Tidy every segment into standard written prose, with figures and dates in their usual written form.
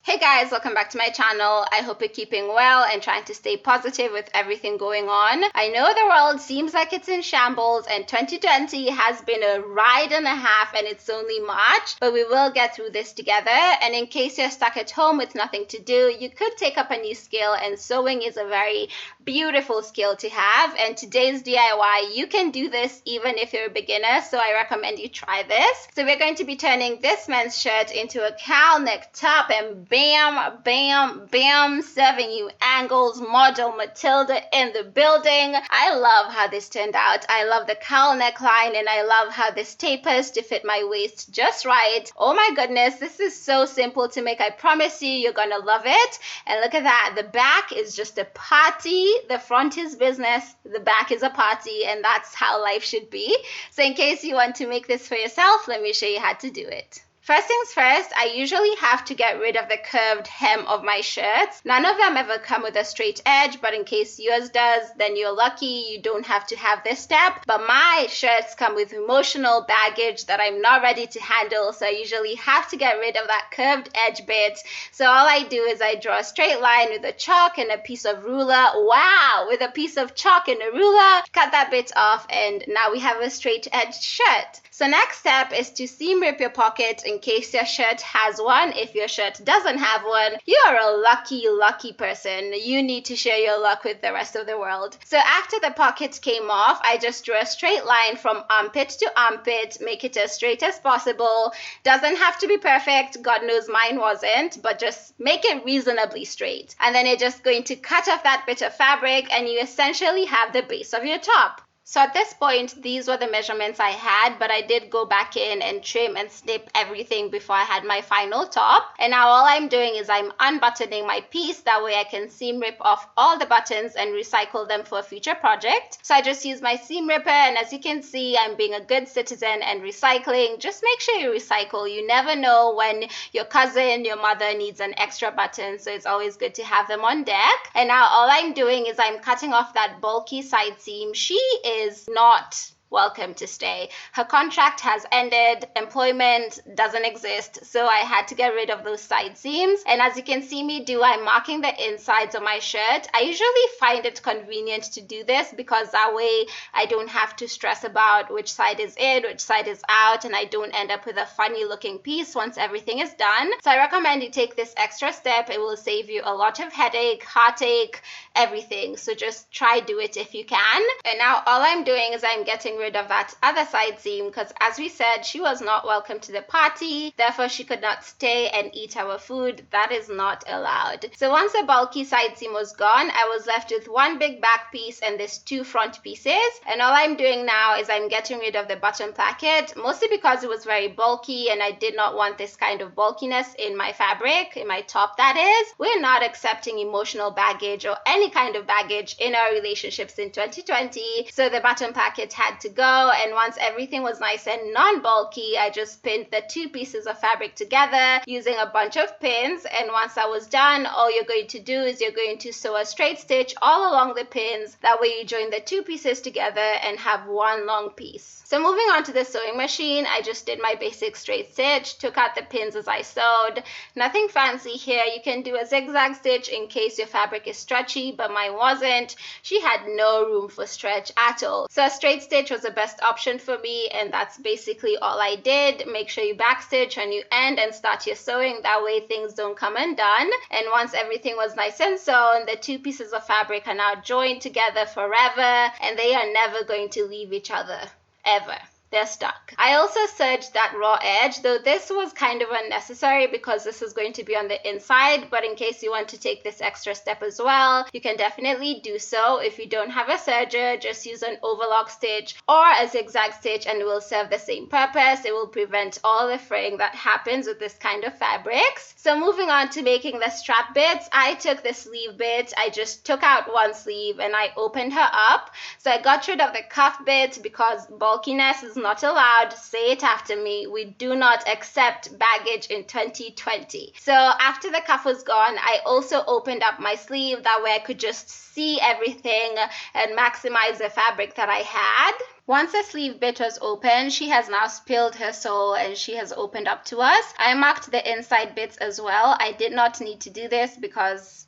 Hey guys, welcome back to my channel. I hope you're keeping well and trying to stay positive with everything going on. I know the world seems like it's in shambles and 2020 has been a ride and a half and it's only March, but we will get through this together. And in case you're stuck at home with nothing to do, you could take up a new skill, and sewing is a very beautiful skill to have. And today's DIY, you can do this even if you're a beginner, so I recommend you try this. So we're going to be turning this men's shirt into a cowl neck top, and bam, bam, bam, serving you angles. Model Matilda in the building. I love how this turned out. I love the cowl neckline, and I love how this tapers to fit my waist just right. Oh my goodness, this is so simple to make. I promise you, you're gonna love it. And look at that. The back is just a party. The front is business. The back is a party, and that's how life should be. So in case you want to make this for yourself, let me show you how to do it. First things first, I usually have to get rid of the curved hem of my shirts. None of them ever come with a straight edge, but in case yours does, then you're lucky. You don't have to have this step. But my shirts come with emotional baggage that I'm not ready to handle, so I usually have to get rid of that curved edge bit. So all I do is I draw a straight line with a chalk and a piece of ruler. Wow! With a piece of chalk and a ruler, cut that bit off, and now we have a straight edged shirt. So next step is to seam rip your pocket in case your shirt has one. If your shirt doesn't have one, you are a lucky person. You need to share your luck with the rest of the world. So after the pocket came off, I just drew a straight line from armpit to armpit, make it as straight as possible. Doesn't have to be perfect. God knows mine wasn't, but just make it reasonably straight. And then you're just going to cut off that bit of fabric, and you essentially have the base of your top. So at this point, these were the measurements I had, but I did go back in and trim and snip everything before I had my final top. And now all I'm doing is I'm unbuttoning my piece. That way I can seam rip off all the buttons and recycle them for a future project. So I just use my seam ripper, and as you can see, I'm being a good citizen and recycling. Just make sure you recycle. You never know when your cousin, your mother needs an extra button, so it's always good to have them on deck. And now all I'm doing is I'm cutting off that bulky side seam. She is not welcome to stay. Her contract has ended. Employment doesn't exist. So I had to get rid of those side seams. And as you can see me do, I'm marking the insides of my shirt. I usually find it convenient to do this because that way I don't have to stress about which side is in, which side is out, and I don't end up with a funny looking piece once everything is done. So I recommend you take this extra step. It will save you a lot of headache, heartache, everything. So just try do it if you can. And now all I'm doing is I'm getting rid of that other side seam because, as we said, she was not welcome to the party. Therefore, she could not stay and eat our food. That is not allowed. So once the bulky side seam was gone, I was left with one big back piece and these two front pieces. And all I'm doing now is I'm getting rid of the button placket, mostly because it was very bulky and I did not want this kind of bulkiness in my fabric, in my top that is. We're not accepting emotional baggage or any kind of baggage in our relationships in 2020. So the button placket had to go, and once everything was nice and non-bulky, I just pinned the two pieces of fabric together using a bunch of pins. And once that was done, all you're going to do is you're going to sew a straight stitch all along the pins. That way you join the two pieces together and have one long piece. So moving on to the sewing machine, I just did my basic straight stitch, took out the pins as I sewed. Nothing fancy here. You can do a zigzag stitch in case your fabric is stretchy, but mine wasn't. She had no room for stretch at all. So a straight stitch was the best option for me, and that's basically all I did. Make sure you backstitch when you end and start your sewing. That way things don't come undone. And once everything was nice and sewn, the two pieces of fabric are now joined together forever, and they are never going to leave each other. Ever. They're stuck. I also serged that raw edge, though this was kind of unnecessary because this is going to be on the inside, but in case you want to take this extra step as well, you can definitely do so. If you don't have a serger, just use an overlock stitch or a zigzag stitch and it will serve the same purpose. It will prevent all the fraying that happens with this kind of fabrics. So moving on to making the strap bits, I took the sleeve bit. I just took out one sleeve and I opened her up. So I got rid of the cuff bit because bulkiness is not allowed. Say it after me. We do not accept baggage in 2020. So after the cuff was gone, I also opened up my sleeve. That way I could just see everything and maximize the fabric that I had. Once the sleeve bit was open, she has now spilled her soul and she has opened up to us. I marked the inside bits as well. I did not need to do this because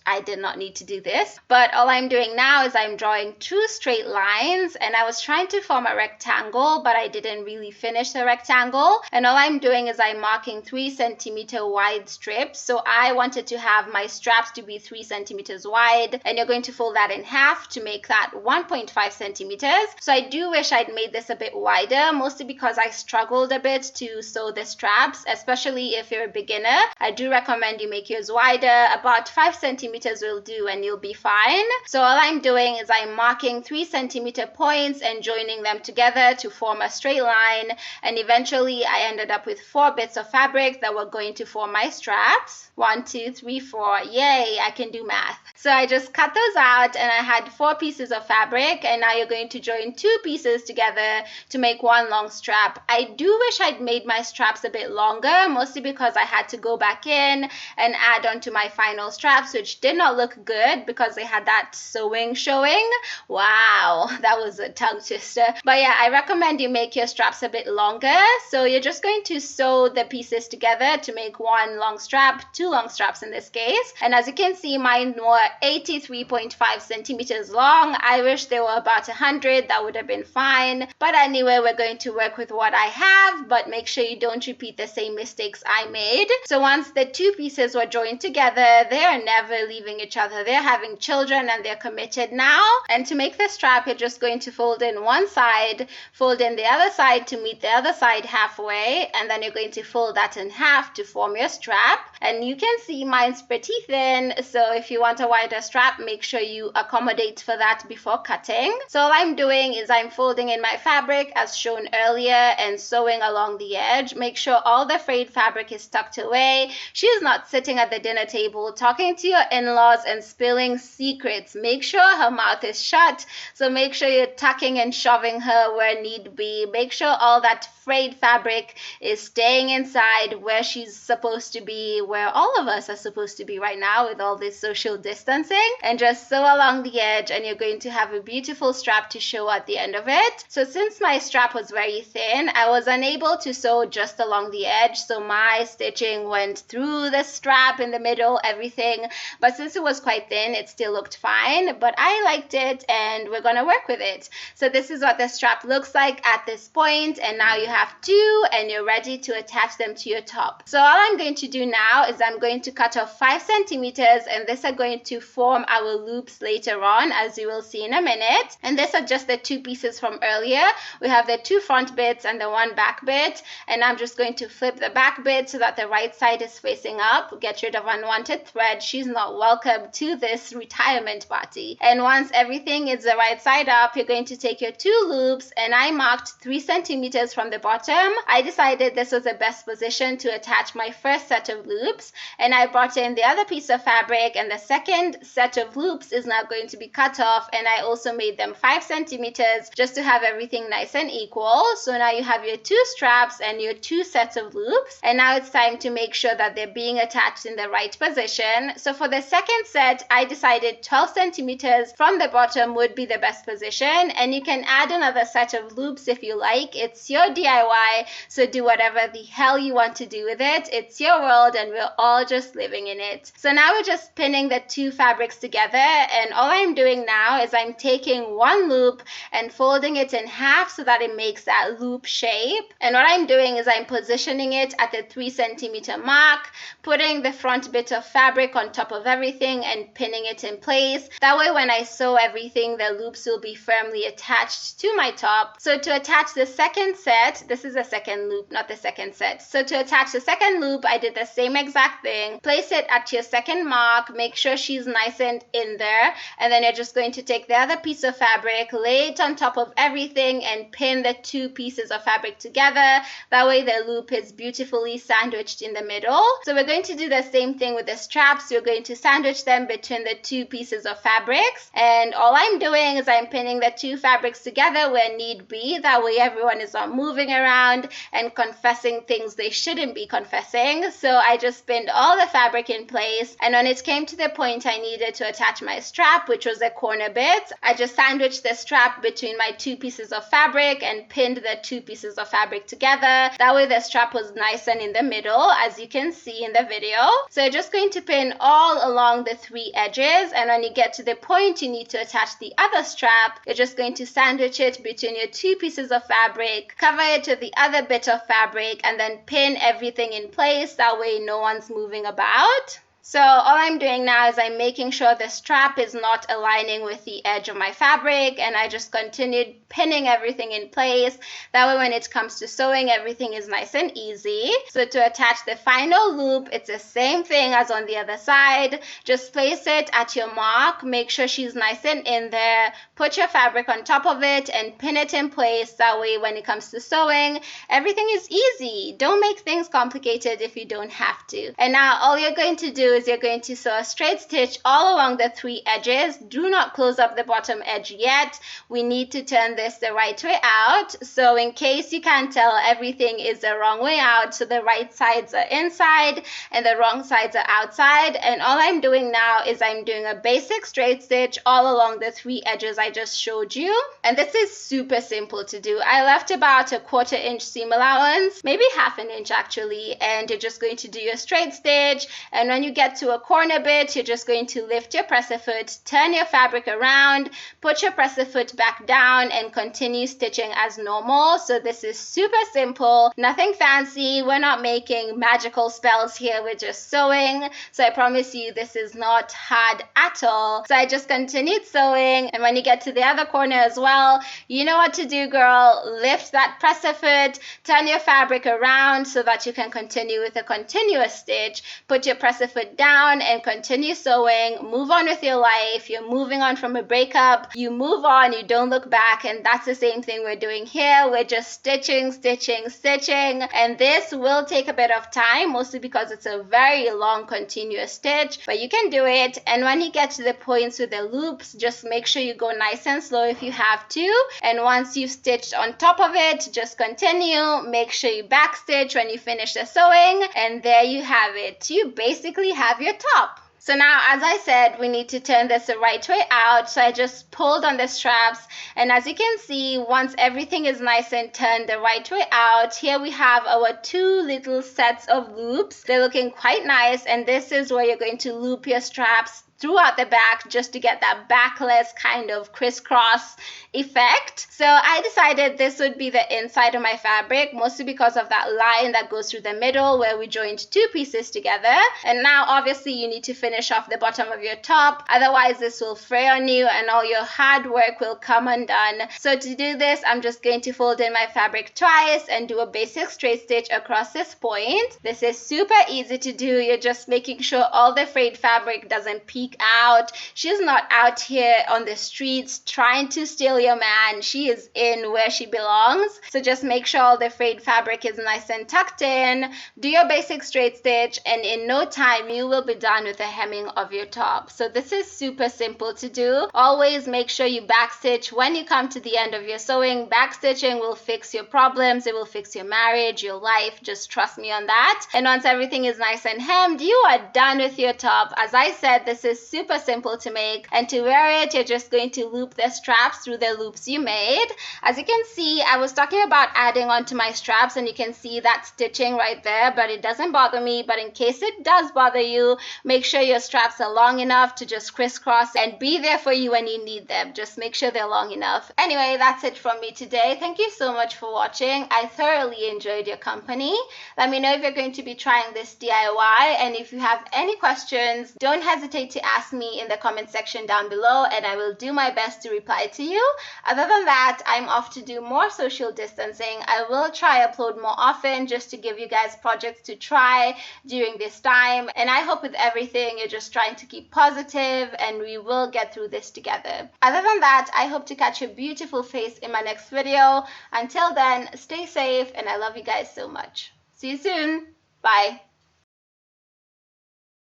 I did not need to do this. But all I'm doing now is I'm drawing 2 straight lines, and I was trying to form a rectangle, but I didn't really finish the rectangle. And all I'm doing is I'm marking 3 centimeter wide strips. So I wanted to have my straps to be 3 centimeters wide, and you're going to fold that in half to make that 1.5 centimeters. So I do wish I'd made this a bit wider, mostly because I struggled a bit to sew the straps, especially if you're a beginner. I do recommend you make yours wider. About 5 centimeters will do and you'll be fine. So all I'm doing is I'm marking 3 centimeter points and joining them together to form a straight line, and eventually I ended up with 4 bits of fabric that were going to form my straps. 1, 2, 3, 4. Yay, I can do math. So I just cut those out and I had 4 pieces of fabric, and now you're going to join 2 pieces together to make 1 long strap. I do wish I'd made my straps a bit longer, mostly because I had to go back in and add on to my final straps, which did not look good because they had that sewing showing. Wow, that was a tongue twister. But yeah, I recommend you make your straps a bit longer. So you're just going to sew the pieces together to make 1 long strap, 2 long straps in this case. And as you can see, mine were 83.5 centimeters long. I wish they were about 100. That would have been fine. But anyway, we're going to work with what I have, but make sure you don't repeat the same mistakes I made. So once the 2 pieces were joined together, they are never leaving each other. They're having children and they're committed now. And to make the strap, you're just going to fold in one side, fold in the other side to meet the other side halfway, and then you're going to fold that in half to form your strap. And you can see mine's pretty thin, so if you want a wider strap, make sure you accommodate for that before cutting. So all I'm doing is I'm folding in my fabric as shown earlier and sewing along the edge. Make sure all the frayed fabric is tucked away. She's not sitting at the dinner table talking to your in-laws and spilling secrets. Make sure her mouth is shut, so make sure you're tucking and shoving her where need be. Make sure all that frayed fabric is staying inside where she's supposed to be, where all of us are supposed to be right now with all this social distancing, and just sew along the edge and you're going to have a beautiful strap to show at the end of it. So since my strap was very thin, I was unable to sew just along the edge, so my stitching went through the strap in the middle, everything. But since it was quite thin, it still looked fine, but I liked it and we're gonna work with it. So this is what the strap looks like at this point, and now you have 2 and you're ready to attach them to your top. So all I'm going to do now is I'm going to cut off 5 centimeters, and these are going to form our loops later on, as you will see in a minute. And these are just the 2 pieces from earlier. We have the 2 front bits and the 1 back bit, and I'm just going to flip the back bit so that the right side is facing up. Get rid of unwanted thread. She's not welcome to this retirement party. And once everything is the right side up, you're going to take your 2 loops, and I marked 3 centimeters from the bottom. I decided this was the best position to attach my first set of loops, and I brought in the other piece of fabric, and the second set of loops is now going to be cut off, and I also made them 5 centimeters just to have everything nice and equal. So now you have your 2 straps and your 2 sets of loops, and now it's time to make sure that they're being attached in the right position. So for the second set, I decided 12 centimeters from the bottom would be the best position, and you can add another set of loops if you like. It's your DIY, so do whatever the hell you want to do with it. It's your world and we're all just living in it. So now we're just pinning the 2 fabrics together, and all I'm doing now is I'm taking 1 loop and folding it in half so that it makes that loop shape. And what I'm doing is I'm positioning it at the 3 centimeter mark, putting the front bit of fabric on top of everything and pinning it in place. That way when I sew everything, the loops will be firmly attached to my top. So to attach the second set, this is the second loop, not the second set. So to attach the second loop, I did the same exact thing. Place it at your second mark, make sure she's nice and in there, and then you're just going to take the other piece of fabric, lay it on top of everything, and pin the 2 pieces of fabric together. That way the loop is beautifully sandwiched in the middle. So we're going to do the same thing with the straps, straps, you're going to sandwich them between the two pieces of fabrics. And all I'm doing is I'm pinning the two fabrics together where need be. That way everyone is not moving around and confessing things they shouldn't be confessing. So I just pinned all the fabric in place, and when it came to the point I needed to attach my strap, which was the corner bit, I just sandwiched the strap between my two pieces of fabric and pinned the two pieces of fabric together. That way the strap was nice and in the middle, as you can see in the video. So you're just going to pin all along the three edges, and when you get to the point you need to attach the other strap, you're just going to sandwich it between your two pieces of fabric, cover it with the other bit of fabric, and then pin everything in place. That way no one's moving about. So all I'm doing now is I'm making sure the strap is not aligning with the edge of my fabric, and I just continued pinning everything in place. That way when it comes to sewing, everything is nice and easy. So to attach the final loop, it's the same thing as on the other side. Just place it at your mark, make sure she's nice and in there, put your fabric on top of it and pin it in place. That way when it comes to sewing, everything is easy. Don't make things complicated if you don't have to. And now all you're going to do is you're going to sew a straight stitch all along the three edges. Do not close up the bottom edge yet. We need to turn this the right way out. So in case you can't tell, everything is the wrong way out. So the right sides are inside and the wrong sides are outside. And all I'm doing now is I'm doing a basic straight stitch all along the three edges I just showed you. And this is super simple to do. I left about a 1/4 inch seam allowance, maybe 1/2 inch actually, and you're just going to do your straight stitch. And when you get to a corner bit, you're just going to lift your presser foot, turn your fabric around, put your presser foot back down, and continue stitching as normal. So this is super simple, nothing fancy. We're not making magical spells here, we're just sewing. So I promise you this is not hard at all. So I just continued sewing, and when you get to the other corner as well, you know what to do, girl. Lift that presser foot, turn your fabric around so that you can continue with a continuous stitch. Put your presser foot down and continue sewing. Move on with your life. You're moving on from a breakup. You move on, you don't look back, and that's the same thing we're doing here. We're just stitching, stitching, stitching, and this will take a bit of time, mostly because it's a very long continuous stitch, but you can do it. And when you get to the points with the loops, just make sure you go nice and slow if you have to, and once you've stitched on top of it, just continue. Make sure you back stitch when you finish the sewing, and there you have it. You basically have your top. So now, as I said, we need to turn this the right way out. So I just pulled on the straps, and as you can see, once everything is nice and turned the right way out, here we have our two little sets of loops. They're looking quite nice, and this is where you're going to loop your straps throughout the back just to get that backless kind of crisscross effect. So I decided this would be the inside of my fabric, mostly because of that line that goes through the middle where we joined two pieces together. And now obviously you need to finish off the bottom of your top, otherwise this will fray on you and all your hard work will come undone. So to do this, I'm just going to fold in my fabric twice and do a basic straight stitch across this point. This is super easy to do. You're just making sure all the frayed fabric doesn't peek out. She's not out here on the streets trying to steal your man. She is in where she belongs. So just make sure all the frayed fabric is nice and tucked in. Do your basic straight stitch, and in no time you will be done with the hemming of your top. So this is super simple to do. Always make sure you backstitch when you come to the end of your sewing. Backstitching will fix your problems. It will fix your marriage, your life. Just trust me on that. And once everything is nice and hemmed, you are done with your top. As I said, this is super simple to make, and to wear it, you're just going to loop the straps through the loops you made. As you can see, I was talking about adding onto my straps, and you can see that stitching right there, but it doesn't bother me. But in case it does bother you, make sure your straps are long enough to just crisscross and be there for you when you need them. Just make sure they're long enough. Anyway, that's it from me today. Thank you so much for watching. I thoroughly enjoyed your company. Let me know if you're going to be trying this DIY, and if you have any questions, don't hesitate to ask me in the comment section down below, and I will do my best to reply to you. Other than that, I'm off to do more social distancing. I will try upload more often just to give you guys projects to try during this time, and I hope with everything you're just trying to keep positive and we will get through this together. Other than that, I hope to catch your beautiful face in my next video. Until then, stay safe, and I love you guys so much. See you soon. Bye.